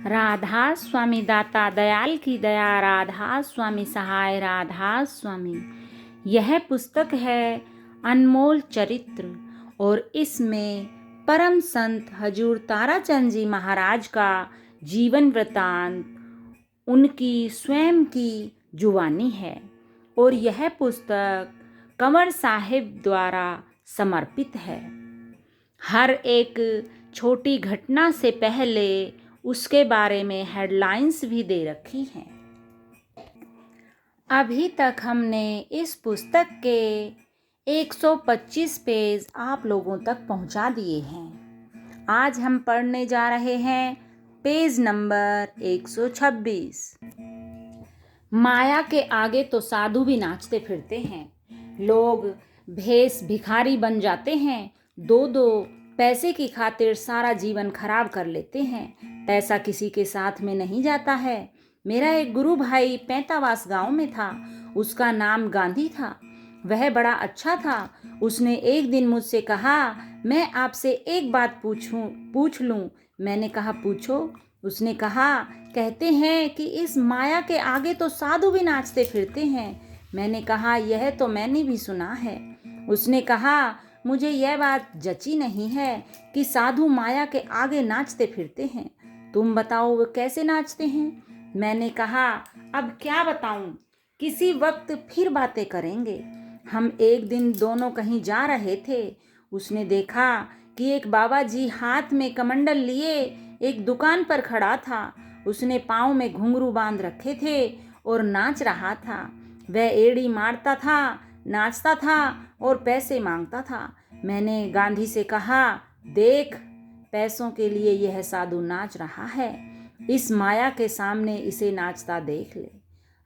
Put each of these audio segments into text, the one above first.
राधा स्वामी दाता दयाल की दया, राधा स्वामी सहाय, राधा स्वामी। यह पुस्तक है अनमोल चरित्र और इसमें परम संत हजूर ताराचंद जी महाराज का जीवन वृतांत, उनकी स्वयं की जुबानी है और यह पुस्तक कंवर साहिब द्वारा समर्पित है। हर एक छोटी घटना से पहले उसके बारे में हेडलाइंस भी दे रखी हैं। अभी तक हमने इस पुस्तक के 125 पेज आप लोगों तक पहुंचा दिए हैं। आज हम पढ़ने जा रहे हैं पेज नंबर 126। माया के आगे तो साधु भी नाचते फिरते हैं। लोग भेष भिखारी बन जाते हैं। दो पैसे की खातिर सारा जीवन खराब कर लेते हैं। पैसा किसी के साथ में नहीं जाता है। मेरा एक गुरु भाई पैंतावास गांव में था। उसका नाम गांधी था। वह बड़ा अच्छा था। उसने एक दिन मुझसे कहा, मैं आपसे एक बात पूछ लूं। मैंने कहा, पूछो। उसने कहा, कहते हैं कि इस माया के आगे तो साधु भी नाचते फिरते हैं। मैंने कहा, यह तो मैंने भी सुना है। उसने कहा, मुझे यह बात जची नहीं है कि साधु माया के आगे नाचते फिरते हैं। तुम बताओ वो कैसे नाचते हैं। मैंने कहा, अब क्या बताऊं, किसी वक्त फिर बातें करेंगे। हम एक दिन दोनों कहीं जा रहे थे। उसने देखा कि एक बाबा जी हाथ में कमंडल लिए एक दुकान पर खड़ा था। उसने पाँव में घुंघरू बांध रखे थे और नाच रहा था। वह एड़ी मारता था, नाचता था और पैसे मांगता था। मैंने गांधी से कहा, देख, पैसों के लिए यह साधु नाच रहा है। इस माया के सामने इसे नाचता देख ले।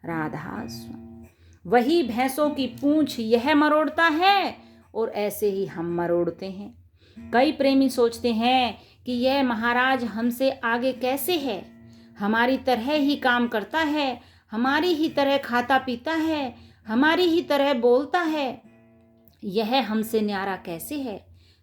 राधा स्वामी। वही भैंसों की पूंछ यह मरोड़ता है और ऐसे ही हम मरोड़ते हैं। कई प्रेमी सोचते हैं कि यह महाराज हमसे आगे कैसे है, हमारी तरह ही काम करता है, हमारी ही तरह खाता पीता है, हमारी ही तरह बोलता है, यह हमसे न्यारा कैसे है।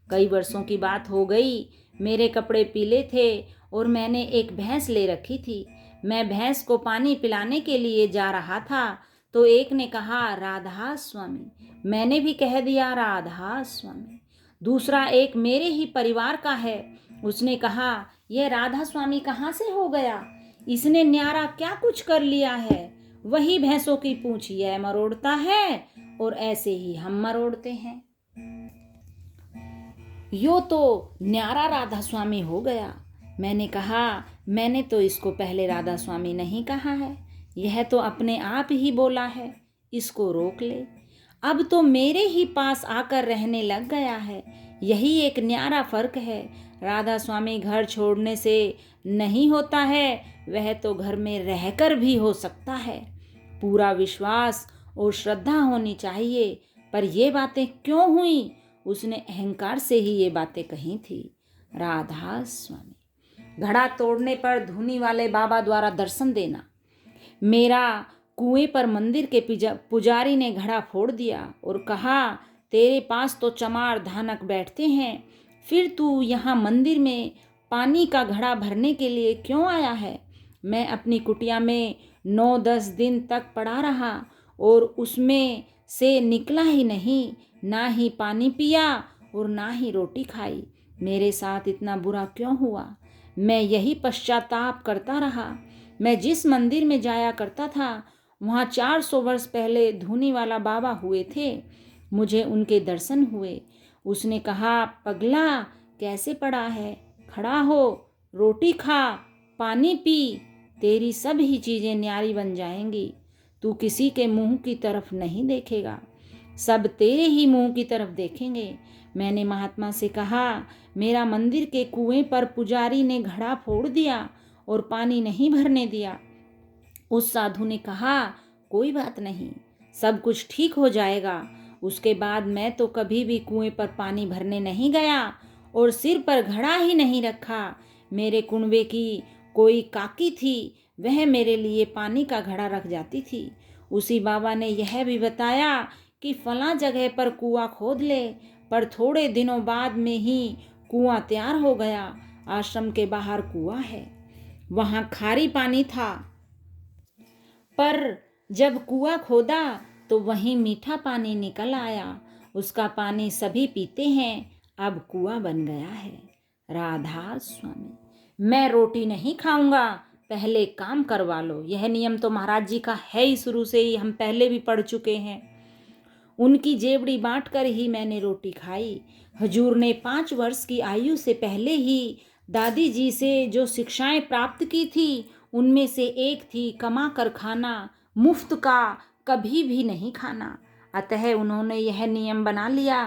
कई वर्षों की बात हो गई। मेरे कपड़े पीले थे और मैंने एक भैंस ले रखी थी। मैं भैंस को पानी पिलाने के लिए जा रहा था तो एक ने कहा, राधा स्वामी। मैंने भी कह दिया, राधा स्वामी। दूसरा एक मेरे ही परिवार का है। उसने कहा, यह राधा स्वामी कहाँ से हो गया, इसने न्यारा क्या कुछ कर लिया है। वही भैंसों की पूंछ यह मरोड़ता है और ऐसे ही हम मरोड़ते हैं। यो तो न्यारा राधा स्वामी हो गया। मैंने कहा, मैंने तो इसको पहले राधा स्वामी नहीं कहा है, यह तो अपने आप ही बोला है, इसको रोक ले। अब तो मेरे ही पास आकर रहने लग गया है। यही एक न्यारा फर्क है। राधा स्वामी घर छोड़ने से नहीं होता है, वह तो घर में रहकर भी हो सकता है। पूरा विश्वास और श्रद्धा होनी चाहिए। पर ये बातें क्यों हुई? उसने अहंकार से ही ये बातें कही थी। राधा स्वामी। घड़ा तोड़ने पर धूनी वाले बाबा द्वारा दर्शन देना। मेरा कुएं पर मंदिर के पुजारी ने घड़ा फोड़ दिया और कहा, तेरे पास तो चमार धानक बैठते हैं, फिर तू यहाँ मंदिर में पानी का घड़ा भरने के लिए क्यों आया है। मैं अपनी कुटिया में 9-10 दिन तक पड़ा रहा और उसमें से निकला ही नहीं, ना ही पानी पिया और ना ही रोटी खाई। मेरे साथ इतना बुरा क्यों हुआ? मैं यही पश्चाताप करता रहा। मैं जिस मंदिर में जाया करता था वहाँ 400 वर्ष पहले धूनी वाला बाबा हुए थे। मुझे उनके दर्शन हुए। उसने कहा, पगला कैसे पड़ा है, खड़ा हो, रोटी खा, पानी पी, तेरी सब ही चीज़ें न्यारी बन जाएंगी। तू किसी के मुंह की तरफ नहीं देखेगा, सब तेरे ही मुंह की तरफ देखेंगे। मैंने महात्मा से कहा, मेरा मंदिर के कुएं पर पुजारी ने घड़ा फोड़ दिया और पानी नहीं भरने दिया। उस साधु ने कहा, कोई बात नहीं, सब कुछ ठीक हो जाएगा। उसके बाद मैं तो कभी भी कुएं पर पानी भरने नहीं गया और सिर पर घड़ा ही नहीं रखा। मेरे कुनबे की कोई काकी थी, वह मेरे लिए पानी का घड़ा रख जाती थी। उसी बाबा ने यह भी बताया कि फलां जगह पर कुआं खोद ले, पर थोड़े दिनों बाद में ही कुआं तैयार हो गया। आश्रम के बाहर कुआं है। वहाँ खारी पानी था, पर जब कुआं खोदा तो वहीं मीठा पानी निकल आया। उसका पानी सभी पीते हैं, अब कुआं बन गया है। राधा स्वामी, मैं रोटी नहीं खाऊंगा, पहले काम करवा लो। यह नियम तो महाराज जी का है ही, शुरू से ही हम पहले भी पढ़ चुके हैं। उनकी जेवड़ी बांट कर ही मैंने रोटी खाई। हजूर ने 5 वर्ष की आयु से पहले ही दादी जी से जो शिक्षाएं प्राप्त की थी, उनमें से एक थी कमा कर खाना, मुफ्त का कभी भी नहीं खाना। अतः उन्होंने यह नियम बना लिया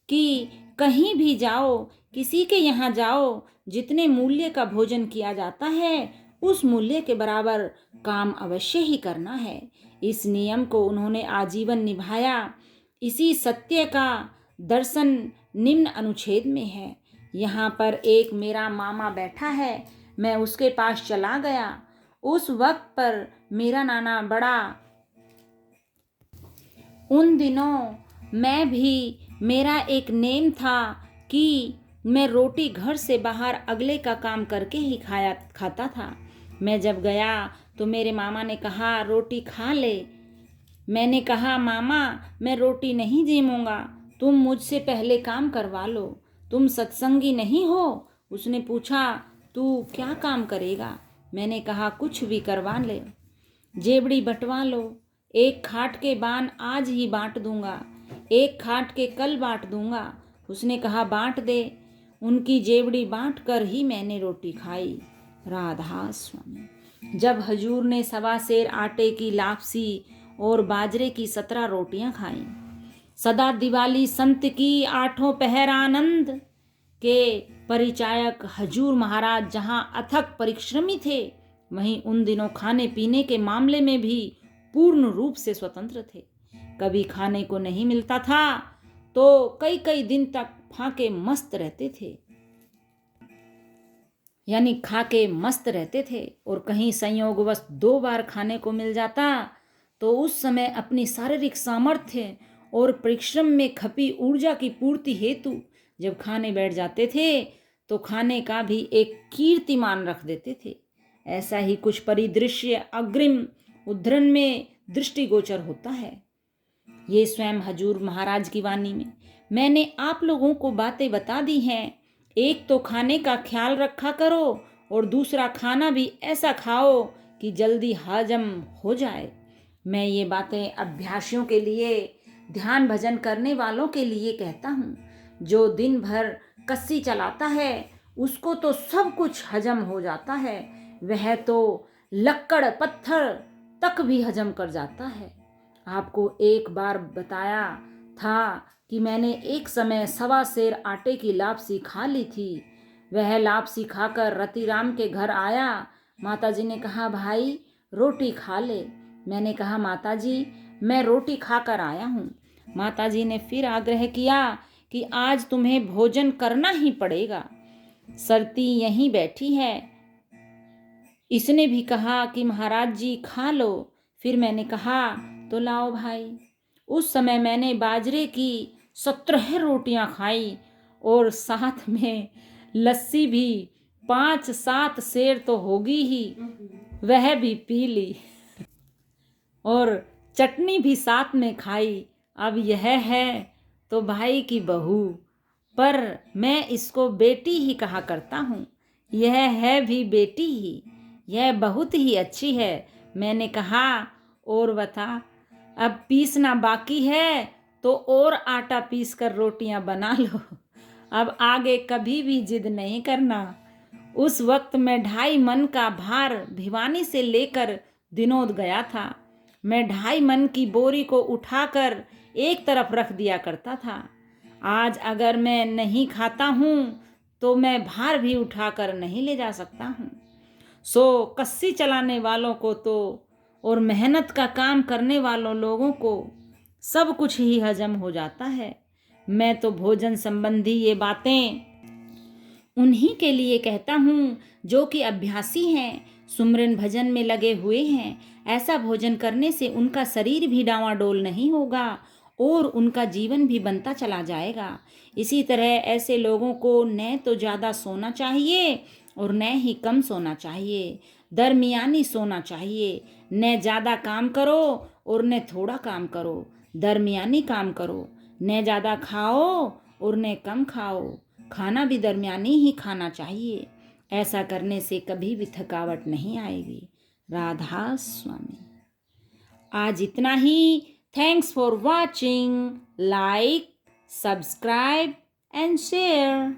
कि कहीं भी जाओ, किसी के यहाँ जाओ, जितने मूल्य का भोजन किया जाता है उस मूल्य के बराबर काम अवश्य ही करना है। इस नियम को उन्होंने आजीवन निभाया। इसी सत्य का दर्शन निम्न अनुच्छेद में है। यहाँ पर एक मेरा मामा बैठा है, मैं उसके पास चला गया। उस वक्त पर मेरा नाना बड़ा, उन दिनों मैं भी, मेरा एक नेम था कि मैं रोटी घर से बाहर अगले का काम करके ही खाता था। मैं जब गया तो मेरे मामा ने कहा रोटी खा ले। मैंने कहा मामा मैं रोटी नहीं जीमूंगा, तुम मुझसे पहले काम करवा लो, तुम सत्संगी नहीं हो। उसने पूछा तू क्या काम करेगा? मैंने कहा कुछ भी करवा ले, जेबड़ी बंटवा लो। एक खाट के बान आज ही बांट दूंगा, एक खाट के कल बांट दूंगा। उसने कहा बांट दे। उनकी जेबड़ी बांट कर ही मैंने रोटी खाई। राधा स्वामी। जब हजूर ने 1.25 सेर आटे की लापसी और बाजरे की 17 रोटियां खाई। सदा दिवाली संत की 8 पहर आनंद के परिचायक हजूर महाराज जहां अथक परिश्रमी थे, वहीं उन दिनों खाने पीने के मामले में भी पूर्ण रूप से स्वतंत्र थे। कभी खाने को नहीं मिलता था तो कई कई दिन तक फाके मस्त रहते थे, यानी खा के मस्त रहते थे। और कहीं संयोगवश 2 बार खाने को मिल जाता तो उस समय अपनी शारीरिक सामर्थ्य और परिश्रम में खपी ऊर्जा की पूर्ति हेतु जब खाने बैठ जाते थे तो खाने का भी एक कीर्तिमान रख देते थे। ऐसा ही कुछ परिदृश्य अग्रिम उद्धरण में दृष्टिगोचर होता है। ये स्वयं हजूर महाराज की वाणी में मैंने आप लोगों को बातें बता दी हैं। एक तो खाने का ख्याल रखा करो और दूसरा खाना भी ऐसा खाओ कि जल्दी हजम हो जाए। मैं ये बातें अभ्यासियों के लिए, ध्यान भजन करने वालों के लिए कहता हूँ। जो दिन भर कस्सी चलाता है उसको तो सब कुछ हजम हो जाता है, वह तो लक्कड़ पत्थर तक भी हजम कर जाता है। आपको एक बार बताया था कि मैंने एक समय 1.25 सेर आटे की लापसी खा ली थी। वह लापसी खाकर रतिराम के घर आया। माताजी ने कहा भाई रोटी खा ले। मैंने कहा माताजी मैं रोटी खाकर आया हूँ। माताजी ने फिर आग्रह किया कि आज तुम्हें भोजन करना ही पड़ेगा, सरती यहीं बैठी है। इसने भी कहा कि महाराज जी खा लो। फिर मैंने कहा तो लाओ भाई। उस समय मैंने बाजरे की 17 रोटियां खाई और साथ में लस्सी भी 5-7 सेर तो होगी ही, वह भी पी ली और चटनी भी साथ में खाई। अब यह है तो भाई की बहू, पर मैं इसको बेटी ही कहा करता हूँ। यह है भी बेटी ही, यह बहुत ही अच्छी है। मैंने कहा और बता, अब पीसना बाकी है तो और आटा पीस कर रोटियां बना लो, अब आगे कभी भी जिद नहीं करना। उस वक्त मैं 2.5 मन का भार भिवानी से लेकर दिनोद गया था। मैं 2.5 मन की बोरी को उठाकर एक तरफ रख दिया करता था। आज अगर मैं नहीं खाता हूँ तो मैं भार भी उठाकर नहीं ले जा सकता हूँ। सो कस्सी चलाने वालों को तो और मेहनत का काम करने वालों लोगों को सब कुछ ही हजम हो जाता है। मैं तो भोजन संबंधी ये बातें उन्हीं के लिए कहता हूँ जो कि अभ्यासी हैं, सुमरन भजन में लगे हुए हैं। ऐसा भोजन करने से उनका शरीर भी डांवाडोल नहीं होगा और उनका जीवन भी बनता चला जाएगा। इसी तरह ऐसे लोगों को न तो ज़्यादा सोना चाहिए और न ही कम सोना चाहिए। दरमियानी सोना चाहिए। न ज़्यादा काम करो और न थोड़ा काम करो। दरमियानी काम करो। न ज़्यादा खाओ और न कम खाओ। खाना भी दरमियानी ही खाना चाहिए। ऐसा करने से कभी भी थकावट नहीं आएगी। राधा स्वामी। आज इतना ही। Thanks for watching. Like, subscribe and share.